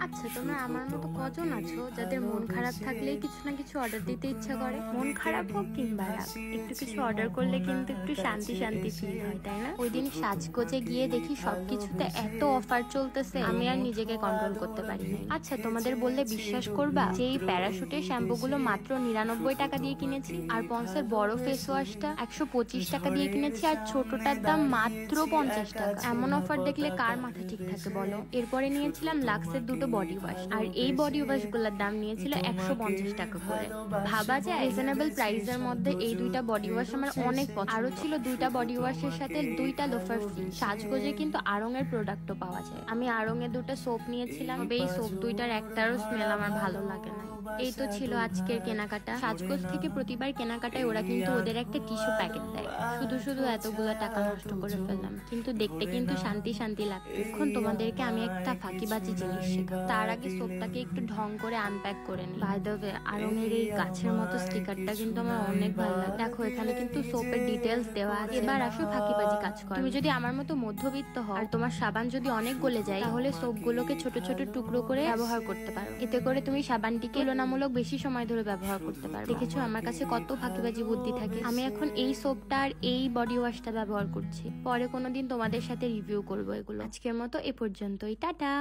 আচ্ছা, তোমরা আমার মতো কজন আছো যাদের মন খারাপ থাকলেই কিছু না কিছু অর্ডার দিতে ইচ্ছা করে? মন খারাপ হোক কিংবা রাগ, একটু কিছু অর্ডার করলে কিন্তু একটু শান্তি শান্তি ফিল হয়, তাই না? ওই দিন সাজগোজে গিয়ে দেখি সবকিছুতে এত অফার চলতেছে, আমি আর নিজেকে কন্ট্রোল করতে পারি না। আচ্ছা, তোমাদের বললে বিশ্বাস করবা যে এই প্যারাশুটের শ্যাম্পু গুলো মাত্র 99 টাকা দিয়ে কিনেছি, আর পন্সের বড় ফেস ওয়াশটা 125 টাকা দিয়ে কিনেছি, আর ছোটটার দাম মাত্র 50 টাকা। এমন অফার দেখলে কার মাথা ঠিক থাকে বলো? এরপরে নিয়েছিলাম লাক্সের দুটো বডি ওয়াশ, আর এই বডি ওয়াশ গুলোর দাম নিয়েছিল 150 টাকা করে। ভাবা যায় রিজনেবল প্রাইসের মধ্যে এই দুইটা বডি ওয়াশ আমার অনেক পছন্দ। আরো ছিল দুইটা বডি ওয়াশের সাথে দুইটা লোফার ফ্রি। সাজগোজে কিন্তু আড়ং এর প্রোডাক্টও পাওয়া যায়। আমি আড়ং এর দুটো সোপ নিয়েছিলাম, এই সোপ দুইটার একটারও স্মেল আমার ভালো লাগে না। এই তো ছিল আজকের কেনাকাটা। সাজগোজ থেকে প্রতিবার কেনাকাটায় ওরা কিন্তু ওদের একটা টিস্যু প্যাকেট দেয়। শুধু শুধু এতগুলো টাকা নষ্ট করে ফেললাম, কিন্তু দেখতে কিন্তু শান্তি শান্তি লাগছে। এখন তোমাদেরকে আমি একটা ফাঁকিবাজি জিনিস শেখাবো। তার আগে সোপটাকে একটু ঢং করে আনপ্যাক করে নিই। বাই দ্য ওয়ে, আড়ংয়ের এই গাছের মতো স্টিকারটা কিন্তু আমার অনেক ভালো লাগে। দেখো, এখানে কিন্তু সোপের ডিটেলস দেওয়া আছে। এবার আসো ফাঁকিবাজি কাজ কর। তুমি যদি আমার মতো মধ্যবিত্ত হও আর তোমার সাবান যদি অনেক গলে যায়, তাহলে সোপগুলোকে ছোট ছোট টুকরো করে ব্যবহার করতে পারো। এতে করে তুমি সাবানটিকে তুলনামূলক বেশি সময় ধরে ব্যবহার করতে পারো। দেখেছো আমার কাছে কত ফাঁকিবাজি বুদ্ধি থাকে। আমি এখন এই সোপটা আর এই বডি ওয়াশটা ব্যবহার করছি। পরে কোনোদিন তোমাদের সাথে রিভিউ করবো এগুলো। আজকের মতো এ পর্যন্তই, টাটা।